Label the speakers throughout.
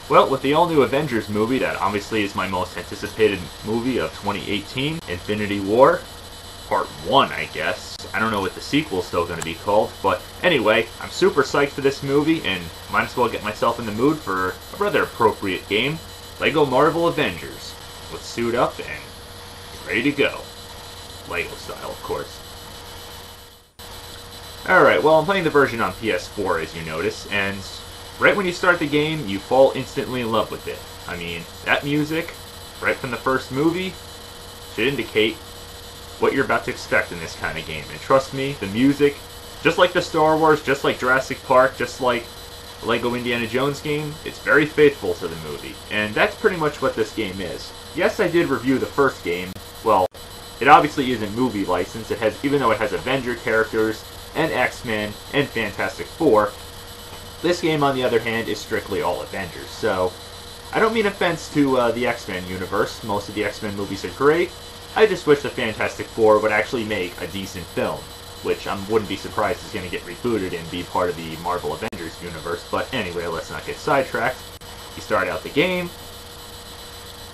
Speaker 1: Well, with the all-new Avengers movie, that obviously is my most anticipated movie of 2018, Infinity War, Part 1, I guess. I don't know what the sequel's still going to be called, but anyway, I'm super psyched for this movie, and might as well get myself in the mood for a rather appropriate game, LEGO Marvel Avengers. Let's suit up and get ready to go. LEGO style, of course. Alright, well, I'm playing the version on PS4, as you notice, and right when you start the game, you fall instantly in love with it. I mean, that music, right from the first movie, should indicate what you're about to expect in this kind of game. And trust me, the music, just like the Star Wars, just like Jurassic Park, just like the LEGO Indiana Jones game, it's very faithful to the movie. And that's pretty much what this game is. Yes, I did review the first game. Well, it obviously isn't movie licensed. It has, even though it has Avenger characters, and X-Men, and Fantastic Four, this game, on the other hand, is strictly all Avengers. So, I don't mean offense to the X-Men universe. Most of the X-Men movies are great. I just wish the Fantastic Four would actually make a decent film, which I wouldn't be surprised is going to get rebooted and be part of the Marvel Avengers universe. But anyway, let's not get sidetracked. You start out the game,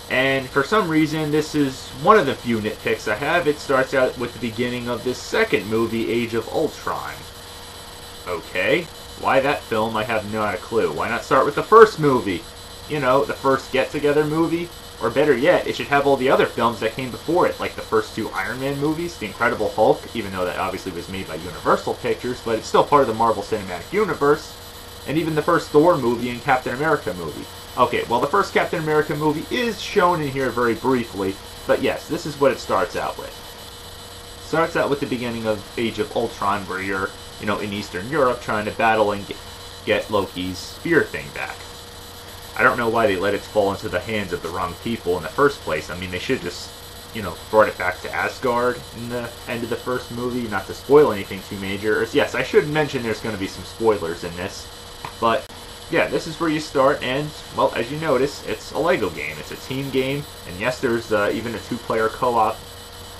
Speaker 1: and for some reason, this is one of the few nitpicks I have. It starts out with the beginning of this second movie, Age of Ultron. Okay, why that film? I have not a clue. Why not start with the first movie? You know, the first get-together movie? Or better yet, it should have all the other films that came before it, like the first two Iron Man movies, The Incredible Hulk, even though that obviously was made by Universal Pictures, but it's still part of the Marvel Cinematic Universe, and even the first Thor movie and Captain America movie. Okay, well, the first Captain America movie is shown in here very briefly, but yes, this is what it starts out with. It starts out with the beginning of Age of Ultron, where you're, you know, in Eastern Europe trying to battle and get Loki's spear thing back. I don't know why they let it fall into the hands of the wrong people in the first place. I mean, they should just, you know, brought it back to Asgard in the end of the first movie, not to spoil anything too major. Yes, I should mention there's going to be some spoilers in this, but yeah, this is where you start, and, well, as you notice, it's a LEGO game. It's a team game, and yes, there's even a two-player co-op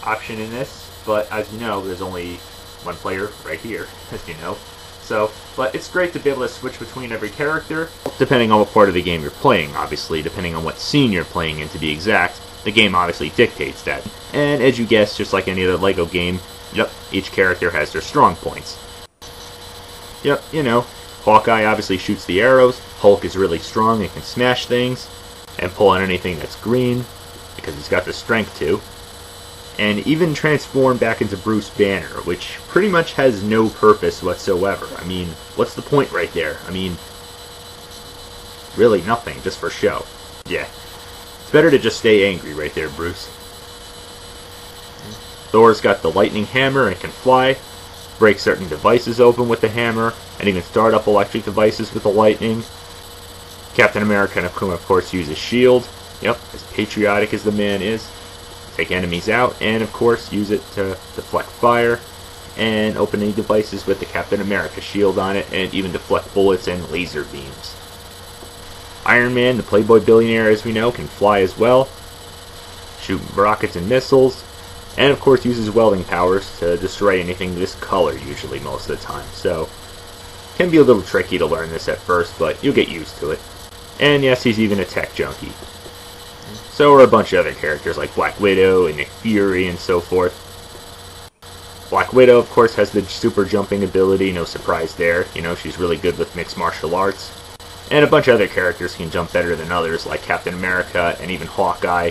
Speaker 1: option in this, but as you know, there's only one player right here, as you know. So, but it's great to be able to switch between every character, depending on what part of the game you're playing, obviously, depending on what scene you're playing in, to be exact. The game obviously dictates that. And as you guessed, just like any other LEGO game, yep, each character has their strong points. Yep, you know, Hawkeye obviously shoots the arrows, Hulk is really strong and can smash things, and pull on anything that's green, because he's got the strength to. And even transform back into Bruce Banner, which pretty much has no purpose whatsoever. I mean, what's the point right there? I mean, really nothing, just for show. Yeah, it's better to just stay angry right there, Bruce. Thor's got the lightning hammer and can fly, break certain devices open with the hammer, and even start up electric devices with the lightning. Captain America can, of course, use his shield. Yep, as patriotic as the man is. Take enemies out, and of course use it to deflect fire, and open any devices with the Captain America shield on it, and even deflect bullets and laser beams. Iron Man, the playboy billionaire as we know, can fly as well, shoot rockets and missiles, and of course uses welding powers to destroy anything this color usually most of the time, so can be a little tricky to learn this at first, but you'll get used to it. And yes, he's even a tech junkie. So are a bunch of other characters like Black Widow and Nick Fury and so forth. Black Widow, of course, has the super jumping ability, no surprise there. You know, she's really good with mixed martial arts. And a bunch of other characters can jump better than others, like Captain America and even Hawkeye.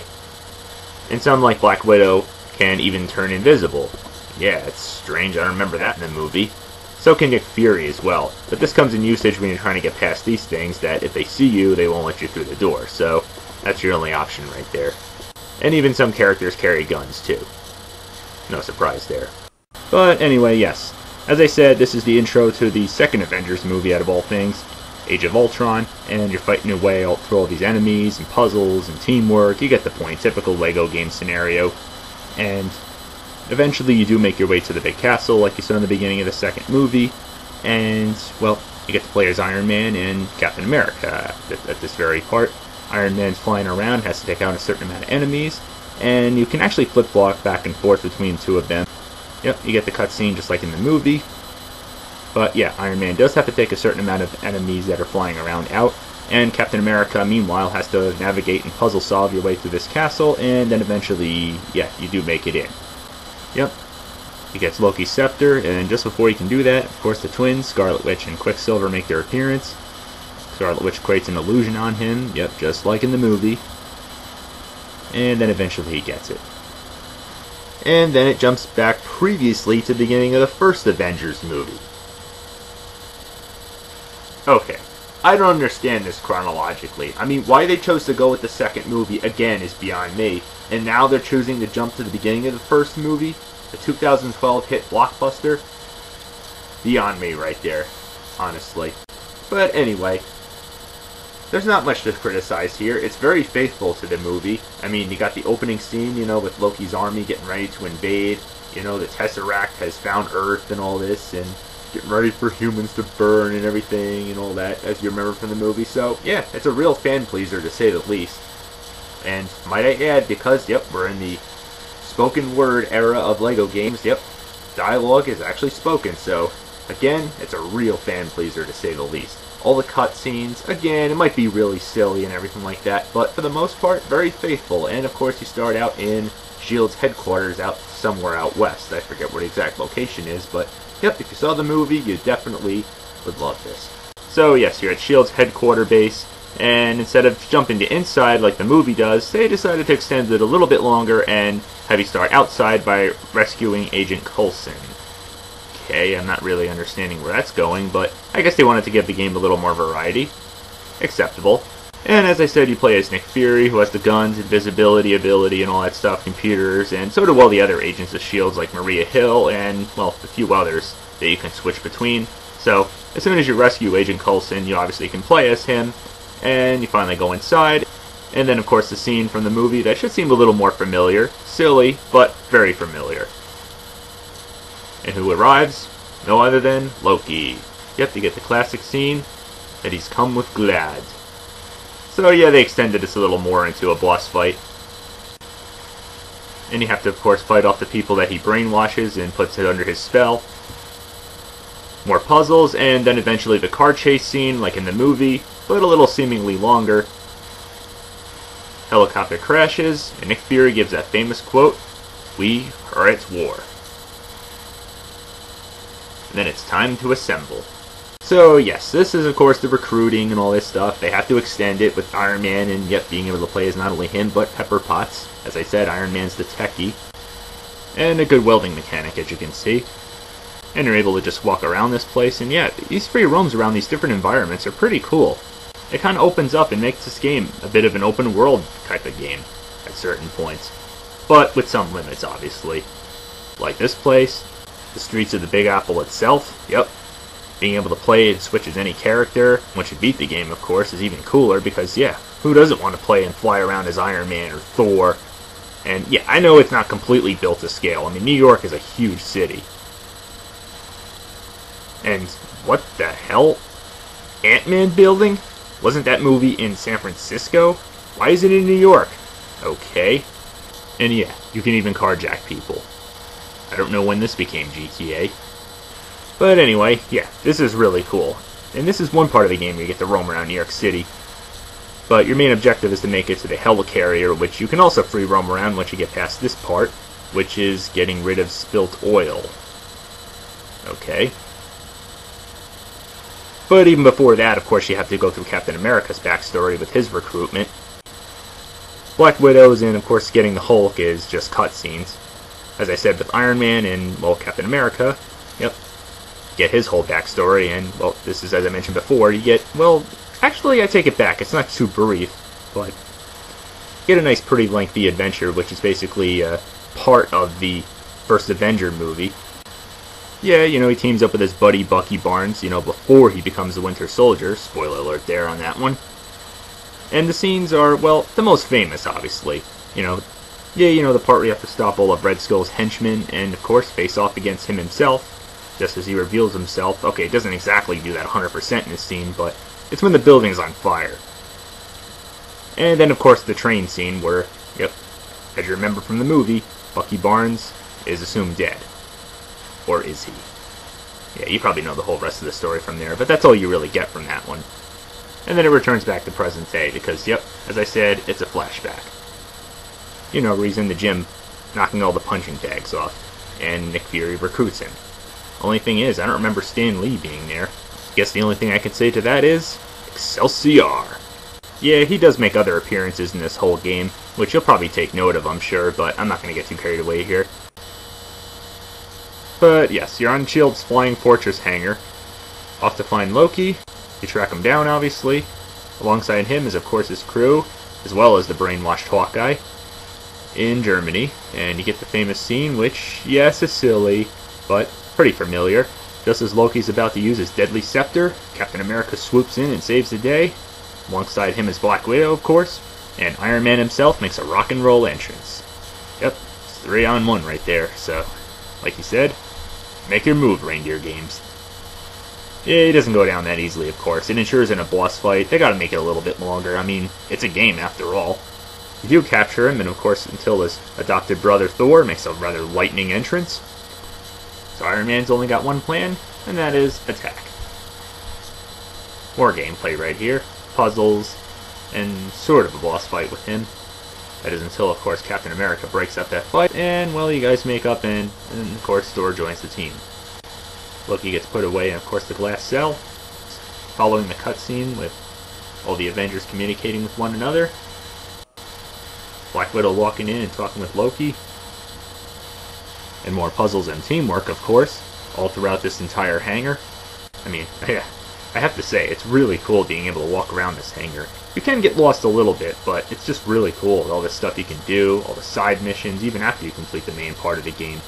Speaker 1: And some, like Black Widow, can even turn invisible. Yeah, it's strange, I don't remember that in the movie. So can Nick Fury as well. But this comes in usage when you're trying to get past these things, that if they see you, they won't let you through the door. So that's your only option right there. And even some characters carry guns too. No surprise there. But anyway, yes. As I said, this is the intro to the second Avengers movie out of all things, Age of Ultron, and you're fighting your way through all these enemies and puzzles and teamwork. You get the point. Typical LEGO game scenario. And eventually you do make your way to the big castle like you saw in the beginning of the second movie. And, well, you get to play as Iron Man and Captain America at this very part. Iron Man's flying around, has to take out a certain amount of enemies, and you can actually flip-block back and forth between two of them. Yep, you get the cutscene just like in the movie. But yeah, Iron Man does have to take a certain amount of enemies that are flying around out, And Captain America, meanwhile, has to navigate and puzzle solve your way through this castle, and then eventually, yeah, you do make it in. Yep. He gets Loki's scepter, and just before he can do that, of course the twins, Scarlet Witch and Quicksilver, make their appearance. Scarlet Witch creates an illusion on him, yep, just like in the movie. And then eventually he gets it. And then it jumps back previously to the beginning of the first Avengers movie. Okay, I don't understand this chronologically. I mean, why they chose to go with the second movie, again, is beyond me. And now they're choosing to jump to the beginning of the first movie? The 2012 hit blockbuster? Beyond me right there, honestly. But anyway, there's not much to criticize here. It's very faithful to the movie. I mean, you got the opening scene, you know, with Loki's army getting ready to invade. You know, the Tesseract has found Earth and all this, and getting ready for humans to burn and everything and all that, as you remember from the movie. So, yeah, it's a real fan pleaser to say the least. And might I add, because, yep, we're in the spoken word era of LEGO games, yep, dialogue is actually spoken, so again, it's a real fan pleaser to say the least. All the cutscenes, again, it might be really silly and everything like that, but for the most part, very faithful. And of course, you start out in S.H.I.E.L.D.'s headquarters out somewhere out west. I forget what the exact location is, but yep, if you saw the movie, you definitely would love this. So yes, you're at S.H.I.E.L.D.'s headquarter base, and instead of jumping to inside like the movie does, they decided to extend it a little bit longer and have you start outside by rescuing Agent Coulson. Okay, I'm not really understanding where that's going, but I guess they wanted to give the game a little more variety. Acceptable. And as I said, you play as Nick Fury, who has the guns, invisibility ability, and all that stuff, computers, and so do all the other agents of S.H.I.E.L.D. like Maria Hill and, well, a few others that you can switch between. So, as soon as you rescue Agent Coulson, you obviously can play as him, and you finally go inside. And then, of course, the scene from the movie that should seem a little more familiar. Silly, but very familiar. And who arrives? No other than Loki. Yep, you get the classic scene that he's come with glad. So yeah, they extended this a little more into a boss fight. And you have to, of course, fight off the people that he brainwashes and puts it under his spell. More puzzles, and then eventually the car chase scene, like in the movie, but a little seemingly longer. Helicopter crashes, and Nick Fury gives that famous quote, "We are at war." And then it's time to assemble. So yes, this is of course the recruiting and all this stuff. They have to extend it with Iron Man, and yet being able to play as not only him, but Pepper Potts. As I said, Iron Man's the techie. And a good welding mechanic, as you can see. And you're able to just walk around this place, and yeah, these free roams around these different environments are pretty cool. It kind of opens up and makes this game a bit of an open world type of game at certain points. But with some limits, obviously. Like this place, the streets of the Big Apple itself, yep. Being able to play and switch as any character, once you beat the game, of course, is even cooler because, yeah, who doesn't want to play and fly around as Iron Man or Thor? And yeah, I know it's not completely built to scale. I mean, New York is a huge city. And what the hell? Ant-Man building? Wasn't that movie in San Francisco? Why is it in New York? Okay. And yeah, you can even carjack people. I don't know when this became GTA. But anyway, yeah, this is really cool. And this is one part of the game where you get to roam around New York City. But your main objective is to make it to the helicarrier, which you can also free roam around once you get past this part, which is getting rid of spilt oil. Okay. But even before that, of course, you have to go through Captain America's backstory with his recruitment. Black Widow's and, of course, getting the Hulk is just cutscenes. As I said, with Iron Man and, well, Captain America, yep, get his whole backstory, and, well, this is, as I mentioned before, you get, well, actually, I take it back, it's not too brief, but you get a nice, pretty lengthy adventure, which is basically part of the first Avenger movie. Yeah, you know, he teams up with his buddy Bucky Barnes, you know, before he becomes the Winter Soldier. Spoiler alert there on that one. And the scenes are, well, the most famous, obviously. You know, yeah, you know, the part where you have to stop all of Red Skull's henchmen and, of course, face off against him himself, just as he reveals himself. Okay, it doesn't exactly do that 100% in this scene, but it's when the building's on fire. And then, of course, the train scene where, yep, as you remember from the movie, Bucky Barnes is assumed dead. Or is he? Yeah, you probably know the whole rest of the story from there, but that's all you really get from that one. and then it returns back to present day because, yep, as I said, it's a flashback. You know, he's in the gym knocking all the punching bags off, and Nick Fury recruits him. Only thing is, I don't remember Stan Lee being there. Guess the only thing I can say to that is, Excelsior! Yeah, he does make other appearances in this whole game, which you'll probably take note of, I'm sure, but I'm not going to get too carried away here. But yes, you're on S.H.I.E.L.D.'s Flying Fortress hangar. Off to find Loki. You track him down, obviously. Alongside him is, of course, his crew, as well as the brainwashed Hawkeye, in Germany. And you get the famous scene, which, yes, is silly, but pretty familiar. Just as Loki's about to use his deadly scepter, Captain America swoops in and saves the day. Alongside him is Black Widow, of course, and Iron Man himself makes a rock and roll entrance. Yep, it's 3-on-1 right there, so, like he said, make your move, Reindeer Games. Yeah, he doesn't go down that easily, of course. It ensures in a boss fight, they gotta make it a little bit longer. I mean, it's a game after all. You do capture him, and of course, until his adopted brother Thor makes a rather lightning entrance. So Iron Man's only got one plan, and that is attack. More gameplay right here. Puzzles, and sort of a boss fight with him. That is until, of course, Captain America breaks up that fight, and, well, you guys make up, and of course, Thor joins the team. Loki gets put away in, of course, the glass cell, following the cutscene with all the Avengers communicating with one another. Black Widow walking in and talking with Loki. And more puzzles and teamwork, of course, all throughout this entire hangar. I mean, yeah, I have to say, it's really cool being able to walk around this hangar. You can get lost a little bit, but it's just really cool with all the stuff you can do, all the side missions, even after you complete the main part of the game.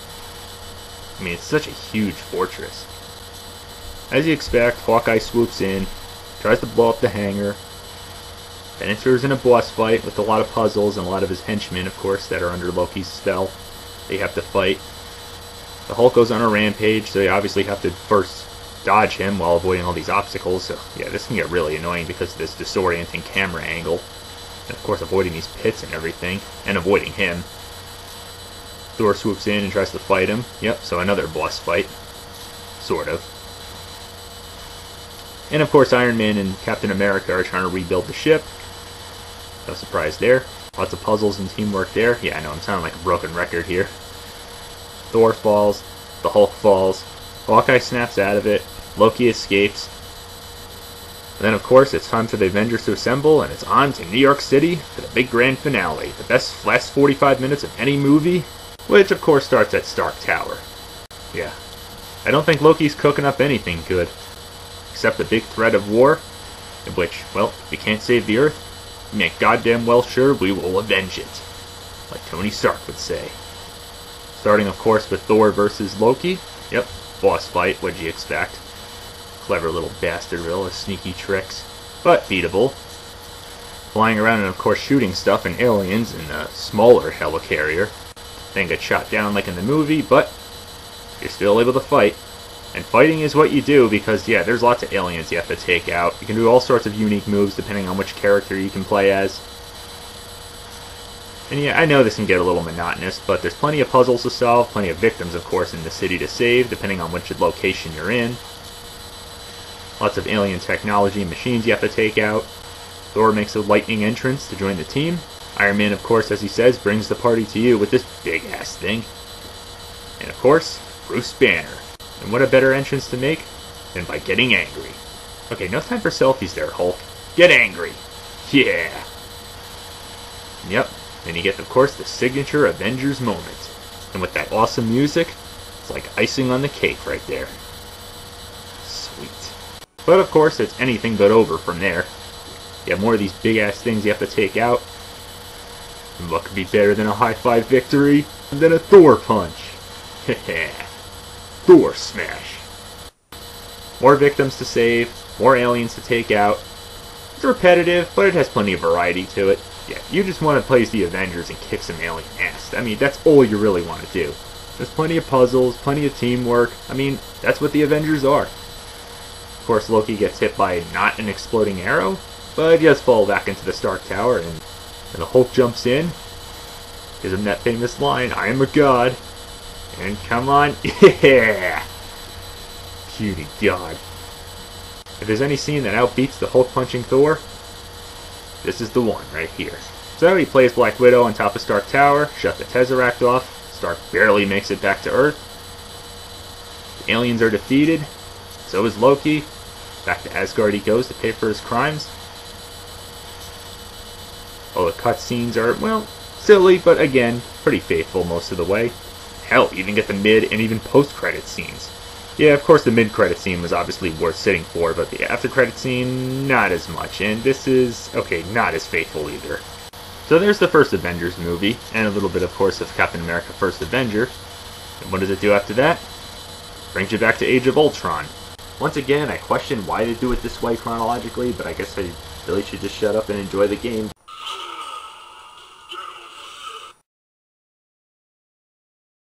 Speaker 1: I mean, it's such a huge fortress. As you expect, Hawkeye swoops in, tries to blow up the hangar, then enters in a boss fight with a lot of puzzles and a lot of his henchmen, of course, that are under Loki's spell. They have to fight. The Hulk goes on a rampage, so they obviously have to first dodge him while avoiding all these obstacles. So yeah, this can get really annoying because of this disorienting camera angle. And of course avoiding these pits and everything, and avoiding him. Thor swoops in and tries to fight him. Yep, so another boss fight. Sort of. And of course Iron Man and Captain America are trying to rebuild the ship. No surprise there. Lots of puzzles and teamwork there. Yeah, I know, I'm sounding like a broken record here. Thor falls. The Hulk falls. Hawkeye snaps out of it. Loki escapes. And then, of course, it's time for the Avengers to assemble, and it's on to New York City for the big grand finale. The best last 45 minutes of any movie, which, of course, starts at Stark Tower. Yeah. I don't think Loki's cooking up anything good. Except the big threat of war, in which, well, if we can't save the Earth, we make goddamn well sure we will avenge it. Like Tony Stark would say. Starting, of course, with Thor versus Loki. Yep, boss fight, what'd you expect? Clever little bastard with all his sneaky tricks. But beatable. Flying around and, of course, shooting stuff and aliens in a smaller helicarrier. Then get shot down like in the movie, but you're still able to fight. And fighting is what you do because, yeah, there's lots of aliens you have to take out. You can do all sorts of unique moves depending on which character you can play as. And yeah, I know this can get a little monotonous, but there's plenty of puzzles to solve, plenty of victims, of course, in the city to save, depending on which location you're in. Lots of alien technology and machines you have to take out. Thor makes a lightning entrance to join the team. Iron Man, of course, as he says, brings the party to you with this big-ass thing. And, of course, Bruce Banner. And what a better entrance to make than by getting angry. Okay, no time for selfies there, Hulk. Get angry! Yeah! Yep, and you get, of course, the signature Avengers moment. And with that awesome music, it's like icing on the cake right there. Sweet. But, of course, it's anything but over from there. You have more of these big-ass things you have to take out. And what could be better than a high-five victory than a Thor punch? Heh Thor smash. More victims to save, more aliens to take out. It's repetitive, but it has plenty of variety to it. Yeah, you just want to play as the Avengers and kick some alien ass. I mean, that's all you really want to do. There's plenty of puzzles, plenty of teamwork. I mean, that's what the Avengers are. Of course, Loki gets hit by not an exploding arrow, but he does fall back into the Stark Tower, and the Hulk jumps in, gives him that famous line, "I am a god." And come on, yeah! Cutie god. If there's any scene that outbeats the Hulk punching Thor, this is the one right here. So he plays Black Widow on top of Stark Tower, shut the Tesseract off, Stark barely makes it back to Earth. The aliens are defeated, so is Loki. Back to Asgard he goes to pay for his crimes. All the cutscenes are, well, silly, but again, pretty faithful most of the way. Hell, you even get the mid and even post-credit scenes. Yeah, of course the mid-credit scene was obviously worth sitting for, but the after-credit scene, not as much. And this is, okay, not as faithful either. So there's the first Avengers movie, and a little bit, of course, of Captain America First Avenger. And what does it do after that? Brings you back to Age of Ultron. Once again, I question why they do it this way chronologically, but I guess I really should just shut up and enjoy the game.